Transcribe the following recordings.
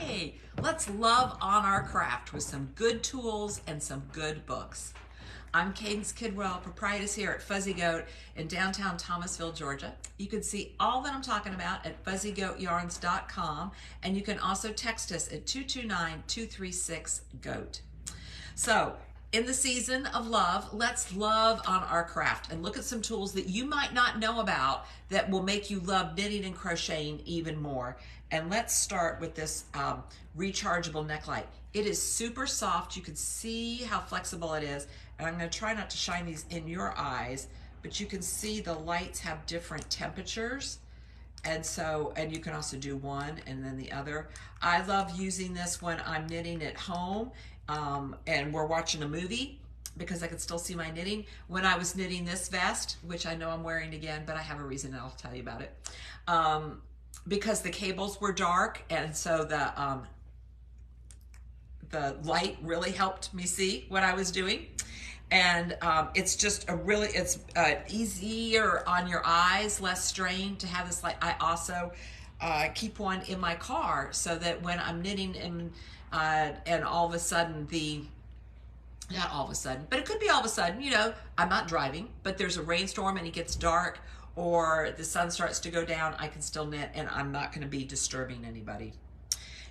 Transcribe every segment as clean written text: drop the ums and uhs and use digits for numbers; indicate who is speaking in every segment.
Speaker 1: Hey, let's love on our craft with some good tools and some good books. I'm Cadence Kidwell, proprietress here at Fuzzy Goat in downtown Thomasville, Georgia. You can see all that I'm talking about at fuzzygoatyarns.com, and you can also text us at 229-236-GOAT. So, in the season of love, let's love on our craft and look at some tools that you might not know about that will make you love knitting and crocheting even more. And let's start with this rechargeable neck light. It is super soft. You can see how flexible it is. And I'm going to try not to shine these in your eyes, but you can see the lights have different temperatures. And you can also do one and then the other. I love using this when I'm knitting at home and we're watching a movie because I can still see my knitting. When I was knitting this vest, which I know I'm wearing again, but I have a reason and I'll tell you about it. Because the cables were dark, and so the light really helped me see what I was doing. And it's just it's easier on your eyes, less strain to have this light. I also keep one in my car so that when I'm knitting and all of a sudden not all of a sudden, but it could be all of a sudden, you know, I'm not driving, but there's a rainstorm and it gets dark or the sun starts to go down, I can still knit and I'm not going to be disturbing anybody.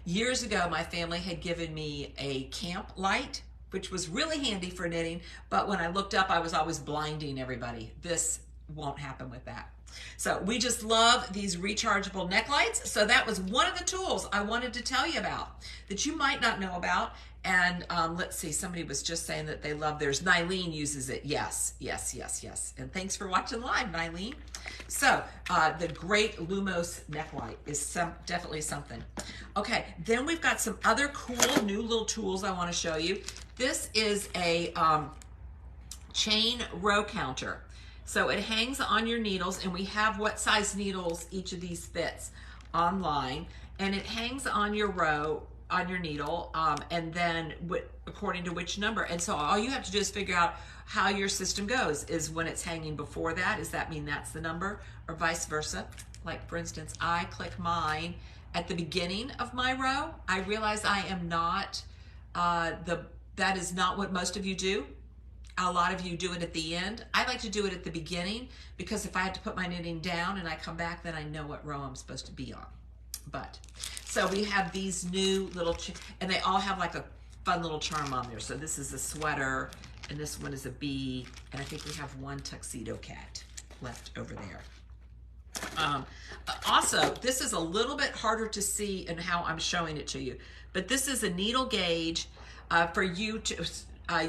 Speaker 1: Years ago, my family had given me a camp light, which was really handy for knitting, but when I looked up, I was always blinding everybody. This won't happen with that. So we just love these rechargeable neck lights. So that was one of the tools I wanted to tell you about that you might not know about. And let's see, somebody was just saying that they love theirs. Nylene uses it. Yes. And thanks for watching live, Nylene. So the great Lumos neck light is definitely something. Okay, then we've got some other cool new little tools I want to show you. This is a chain row counter. So it hangs on your needles, and we have what size needles each of these fits online, and it hangs on your row, on your needle, and then according to which number. And so all you have to do is figure out how your system goes. Is when it's hanging before that, does that mean that's the number, or vice versa? Like for instance, I click mine at the beginning of my row. I realize I am not, that is not what most of you do. A lot of you do it at the end. I like to do it at the beginning because if I had to put my knitting down and I come back, then I know what row I'm supposed to be on. So we have these new little, and they all have like a fun little charm on there. So this is a sweater, and this one is a bee, and I think we have one tuxedo cat left over there. Also, this is a little bit harder to see in how I'm showing it to you, but this is a needle gauge for you to,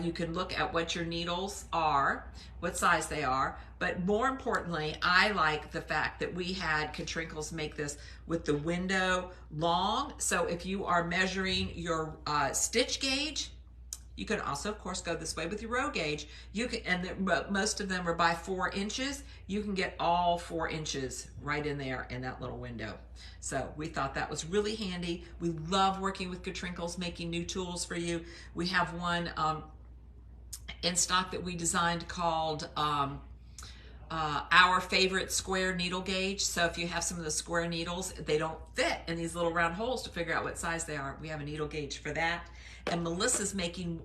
Speaker 1: you can look at what your needles are, what size they are, but more importantly, I like the fact that we had Katrinkles make this with the window long. So if you are measuring your stitch gauge, you can also, of course, go this way with your row gauge. You can, and most of them are by 4 inches. You can get all 4 inches right in there in that little window. So we thought that was really handy. We love working with Katrinkles, making new tools for you. We have one in stock that we designed called our favorite square needle gauge. So if you have some of the square needles, they don't fit in these little round holes to figure out what size they are. We have a needle gauge for that. And Melissa's making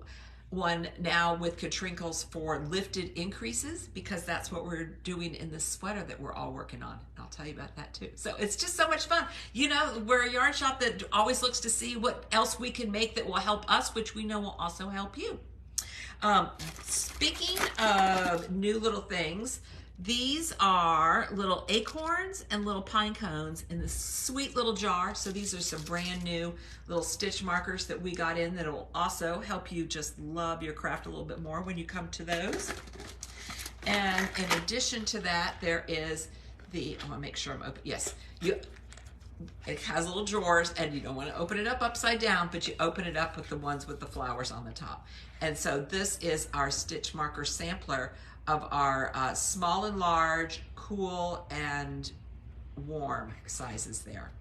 Speaker 1: one now with Katrinkles for lifted increases because that's what we're doing in this sweater that we're all working on. I'll tell you about that too. So it's just so much fun. You know, we're a yarn shop that always looks to see what else we can make that will help us, which we know will also help you. Speaking of new little things, these are little acorns and little pine cones in this sweet little jar. So these are some brand new little stitch markers that we got in that will also help you just love your craft a little bit more when you come to those. And in addition to that, there is I want to make sure I'm open. Yes, it has little drawers, and you don't want to open it up upside down, but you open it up with the ones with the flowers on the top. And so this is our stitch marker sampler of our small and large, cool and warm sizes there.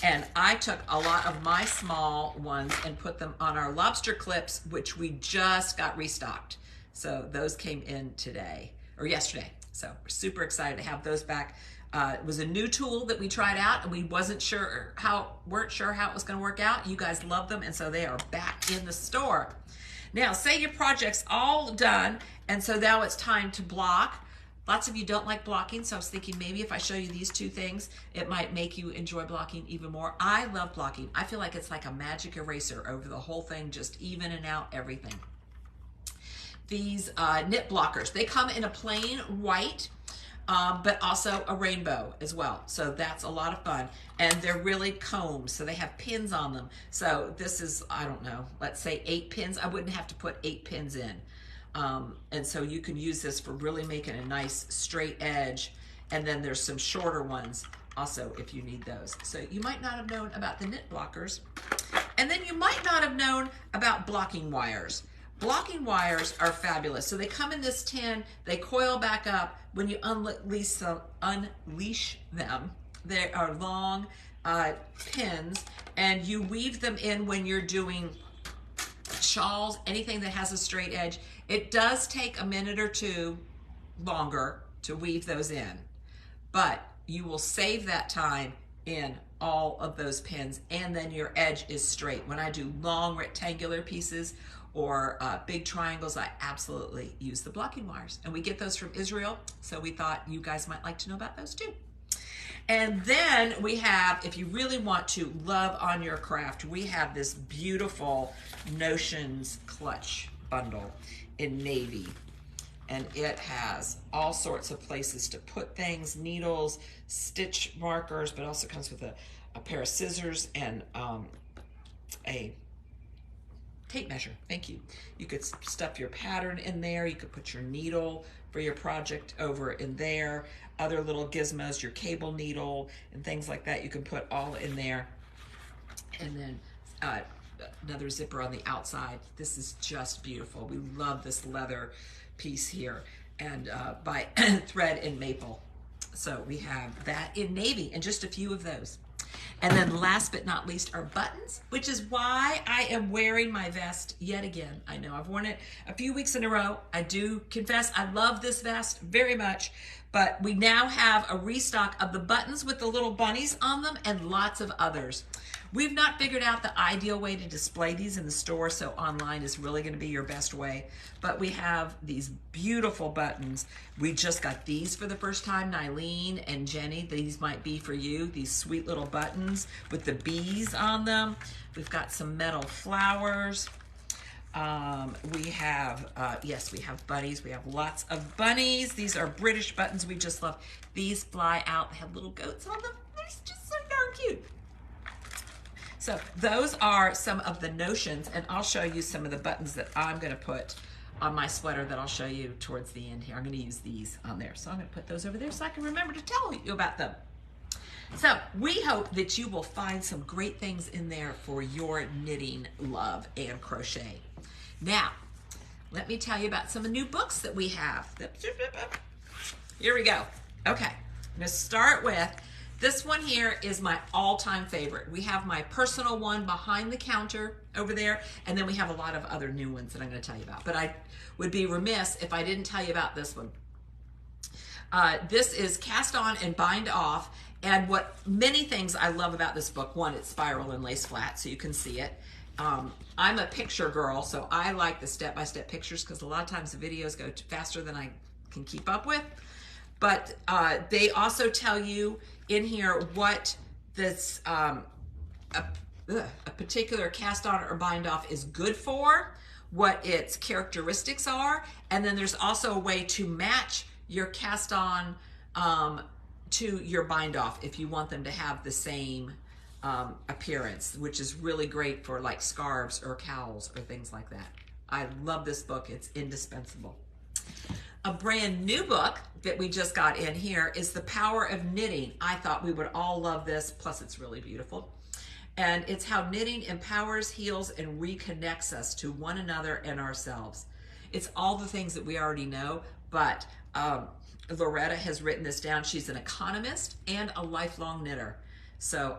Speaker 1: And I took a lot of my small ones and put them on our lobster clips, which we just got restocked. So those came in today, or yesterday. So we're super excited to have those back. It was a new tool that we tried out, and we weren't sure how it was going to work out. You guys love them, and so they are back in the store. Now, say your project's all done, and so now it's time to block. Lots of you don't like blocking, so I was thinking maybe if I show you these two things, it might make you enjoy blocking even more. I love blocking. I feel like it's like a magic eraser over the whole thing, just evening out everything. These knit blockers, they come in a plain white, but also a rainbow as well. So that's a lot of fun. And they're really combed, so they have pins on them. So this is, I don't know, let's say 8 pins. I wouldn't have to put 8 pins in. And so you can use this for really making a nice straight edge. And then there's some shorter ones also if you need those. So you might not have known about the knit blockers. And then you might not have known about blocking wires. Blocking wires are fabulous. So they come in this tin, they coil back up. When you unleash them, they are long pins, and you weave them in when you're doing shawls, anything that has a straight edge. It does take a minute or two longer to weave those in, but you will save that time in all of those pins, and then your edge is straight. When I do long rectangular pieces or big triangles, I absolutely use the blocking wires, and we get those from Israel, so we thought you guys might like to know about those too. And then we have, if you really want to love on your craft, we have this beautiful Notions clutch bundle in navy. And it has all sorts of places to put things, needles, stitch markers, but also comes with a pair of scissors and a tape measure. Thank you. You could stuff your pattern in there. You could put your needle for your project over in there. Other little gizmos, your cable needle and things like that, you can put all in there. And then another zipper on the outside. This is just beautiful. We love this leather piece here, and by Thread and Maple. So we have that in navy and just a few of those. And then last but not least are buttons, which is why I am wearing my vest yet again. I know I've worn it a few weeks in a row. I do confess I love this vest very much, but we now have a restock of the buttons with the little bunnies on them and lots of others. We've not figured out the ideal way to display these in the store, so online is really going to be your best way. But we have these beautiful buttons. We just got these for the first time, Nylene and Jenny. These might be for you, these sweet little buttons with the bees on them. We've got some metal flowers. We have, yes, we have bunnies. We have lots of bunnies. These are British buttons. We just love. These fly out. They have little goats on them. They're just so darn cute. So those are some of the Notions, and I'll show you some of the buttons that I'm going to put on my sweater that I'll show you towards the end here. I'm going to use these on there. So I'm going to put those over there so I can remember to tell you about them. So we hope that you will find some great things in there for your knitting love and crochet. Now, let me tell you about some of the new books that we have. Here we go. Okay, I'm going to start with, this one here is my all-time favorite. We have my personal one behind the counter over there, and then we have a lot of other new ones that I'm going to tell you about. But I would be remiss if I didn't tell you about this one. This is Cast On and Bind Off, and what many things I love about this book. One, it's spiral and lace flat, so you can see it. I'm a picture girl, so I like the step-by-step pictures because a lot of times the videos go faster than I can keep up with. But they also tell you in here what this a particular cast on or bind off is good for, what its characteristics are, and then there's also a way to match your cast on to your bind off if you want them to have the same appearance, which is really great for like scarves or cowls or things like that. I love this book. It's indispensable. A brand new book that we just got in here is The Power of Knitting. I thought we would all love this, plus it's really beautiful. And it's how knitting empowers, heals, and reconnects us to one another and ourselves. It's all the things that we already know, but Loretta has written this down. She's an economist and a lifelong knitter. So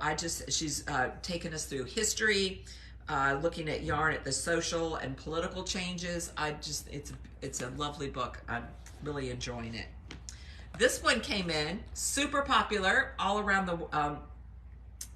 Speaker 1: she's taken us through history, looking at yarn at the social and political changes. It's a lovely book. I'm really enjoying it. This one came in, super popular all around the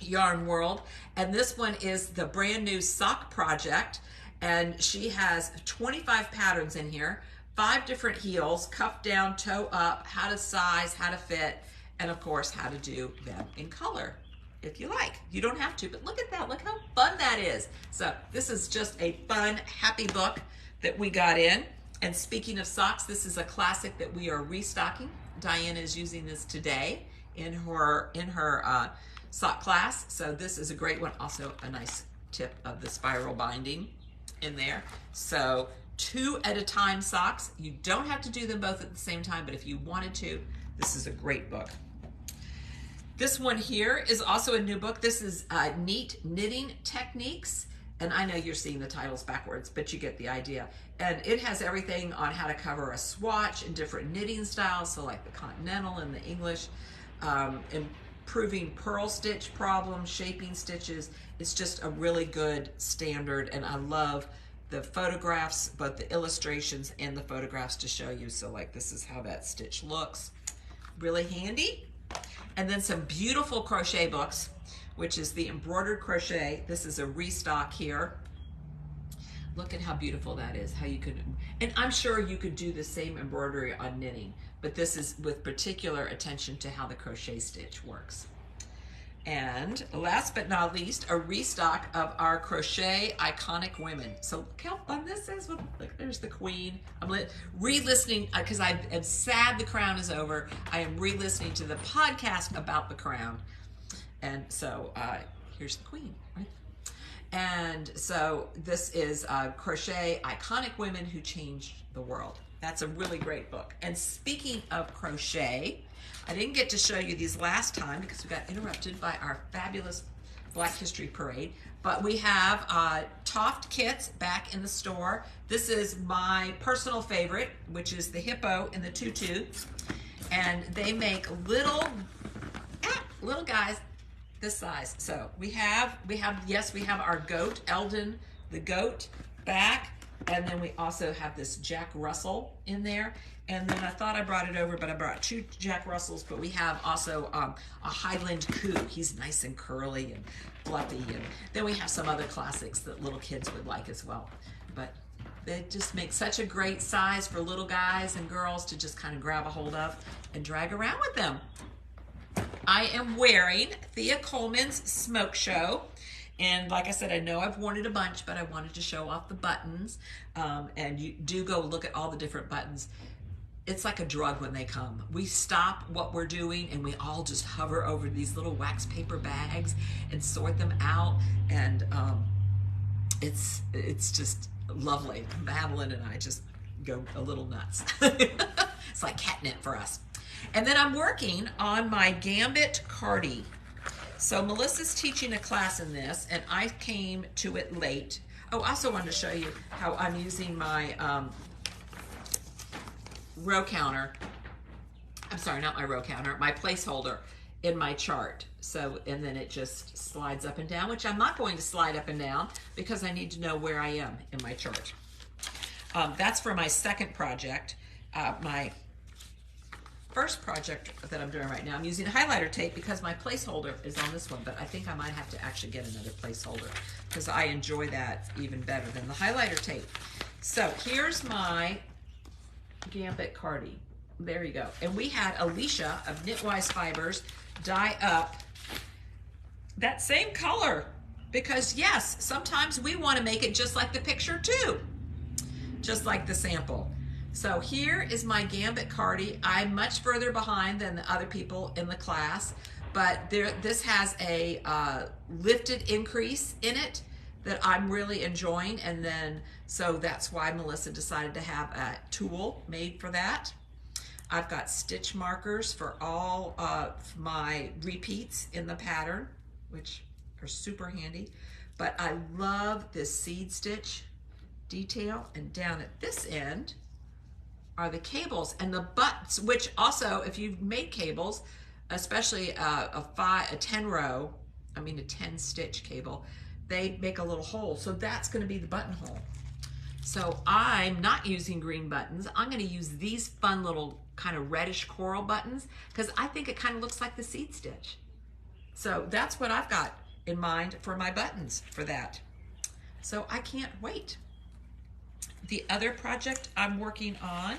Speaker 1: yarn world. And this one is the brand new sock project. And she has 25 patterns in here, 5 different heels, cuff down, toe up, how to size, how to fit, and of course, how to do them in color, if you like. You don't have to, but look at that. Look how fun that is. So this is just a fun, happy book that we got in. And speaking of socks, this is a classic that we are restocking. Diana is using this today in her sock class. So this is a great one. Also a nice tip of the spiral binding in there. So 2 at a time socks. You don't have to do them both at the same time, but if you wanted to, this is a great book. This one here is also a new book. This is Neat Knitting Techniques. And I know you're seeing the titles backwards, but you get the idea. And it has everything on how to cover a swatch in different knitting styles, so like the continental and the English, improving purl stitch problems, shaping stitches. It's just a really good standard, and I love the photographs, both the illustrations and the photographs to show you. So like this is how that stitch looks. Really handy. And then some beautiful crochet books, which is the embroidered crochet. This is a restock here. Look at how beautiful that is, how you could, and I'm sure you could do the same embroidery on knitting, but this is with particular attention to how the crochet stitch works. And last but not least, a restock of our crochet iconic women. So look how fun this is. Look, there's the queen. I'm re-listening because I am sad the crown is over. I am re-listening to the podcast about the crown. And so here's the queen, right? And so this is Crochet Iconic Women Who Changed the World. That's a really great book. And speaking of crochet, I didn't get to show you these last time because we got interrupted by our fabulous Black History Parade. But we have Toft kits back in the store. This is my personal favorite, which is the hippo in the tutu. And they make little guys this size. So we have our goat, Eldon the goat back, and then we also have this Jack Russell in there. And then I thought I brought it over, but I brought 2 Jack Russells, but we have also a Highland Coo. He's nice and curly and fluffy. And then we have some other classics that little kids would like as well. But they just make such a great size for little guys and girls to just kind of grab a hold of and drag around with them. I am wearing Thea Coleman's Smoke Show. And like I said, I know I've worn it a bunch, but I wanted to show off the buttons. And you do go look at all the different buttons. It's like a drug when they come. We stop what we're doing and we all just hover over these little wax paper bags and sort them out. And it's just lovely. Madeline and I just go a little nuts. It's like catnip for us. And then I'm working on my Gambit Cardi. So Melissa's teaching a class in this, and I came to it late. Oh, I also wanted to show you how I'm using my row counter. I'm sorry, not my row counter, my placeholder in my chart. So, and then it just slides up and down, which I'm not going to slide up and down because I need to know where I am in my chart. That's for my second project. My first project that I'm doing right now, I'm using highlighter tape because my placeholder is on this one, but I think I might have to actually get another placeholder because I enjoy that even better than the highlighter tape. So here's my Gambit Cardi. There you go. And we had Alicia of Knitwise Fibers dye up that same color because yes, sometimes we want to make it just like the picture too, just like the sample. So here is my Gambit Cardi. I'm much further behind than the other people in the class, but this has a lifted increase in it that I'm really enjoying, and then so that's why Melissa decided to have a tool made for that. I've got stitch markers for all of my repeats in the pattern, which are super handy, but I love this seed stitch detail, and down at this end are the cables and the butts, which also, if you've made cables, especially a 10 stitch cable, they make a little hole. So that's going to be the buttonhole. So I'm not using green buttons. I'm going to use these fun little kind of reddish coral buttons because I think it kind of looks like the seed stitch. So that's what I've got in mind for my buttons for that. So I can't wait. The other project I'm working on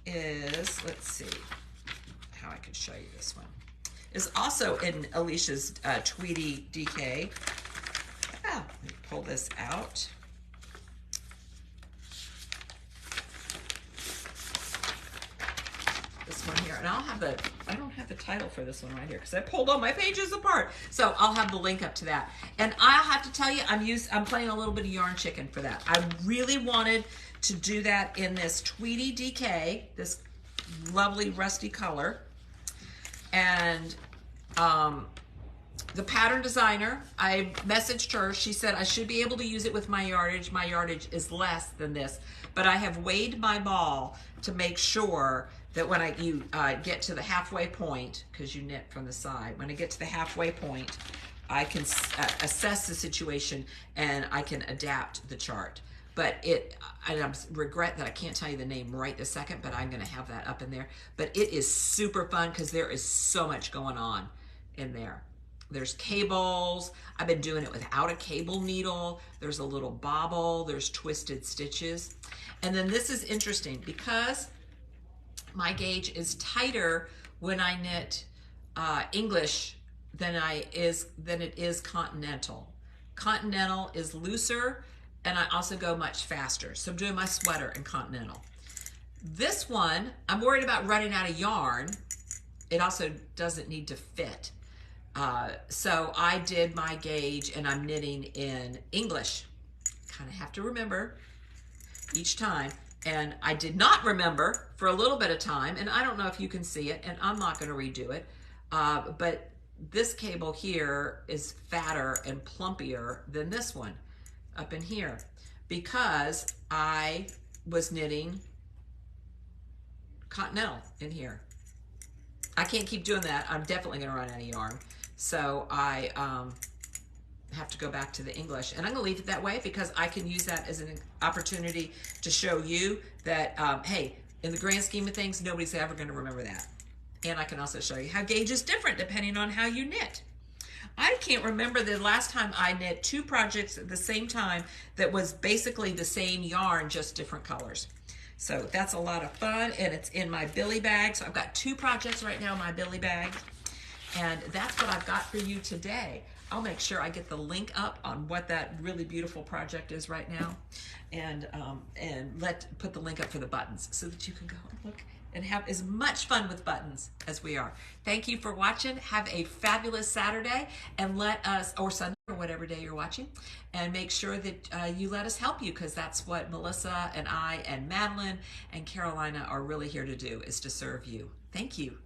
Speaker 1: is, let's see how I can show you this one, is also in Alicia's Tweety DK. Let me pull this out. This one here, and I don't have the title for this one right here because I pulled all my pages apart. So I'll have the link up to that. And I'll have to tell you, I'm playing a little bit of Yarn Chicken for that. I really wanted to do that in this Tweety DK, this lovely rusty color. And the pattern designer, I messaged her. She said I should be able to use it with my yardage. My yardage is less than this, but I have weighed my ball to make sure that when you get to the halfway point, because you knit from the side, when I get to the halfway point, I can assess the situation and I can adapt the chart. But I regret that I can't tell you the name right this second, but I'm going to have that up in there. But it is super fun because there is so much going on in there. There's cables. I've been doing it without a cable needle. There's a little bobble. There's twisted stitches. And then this is interesting because my gauge is tighter when I knit English than it is Continental. Continental is looser, and I also go much faster. So I'm doing my sweater in Continental. This one, I'm worried about running out of yarn. It also doesn't need to fit. So I did my gauge and I'm knitting in English. Kind of have to remember each time. And I did not remember for a little bit of time, and I don't know if you can see it, and I'm not going to redo it, but this cable here is fatter and plumpier than this one up in here because I was knitting Continental in here. I can't keep doing that. I'm definitely going to run out of yarn. So I have to go back to the English, and I'm going to leave it that way because I can use that as an opportunity to show you that, hey, in the grand scheme of things, nobody's ever going to remember that. And I can also show you how gauge is different depending on how you knit. I can't remember the last time I knit two projects at the same time that was basically the same yarn, just different colors. So that's a lot of fun, and it's in my Billy bag. So I've got two projects right now in my Billy bag, and that's what I've got for you today. I'll make sure I get the link up on what that really beautiful project is right now, and put the link up for the buttons so that you can go and look and have as much fun with buttons as we are. Thank you for watching. Have a fabulous Saturday, and let us, or Sunday, or whatever day you're watching, and make sure that you let us help you, because that's what Melissa and I and Madeline and Carolina are really here to do, is to serve you. Thank you.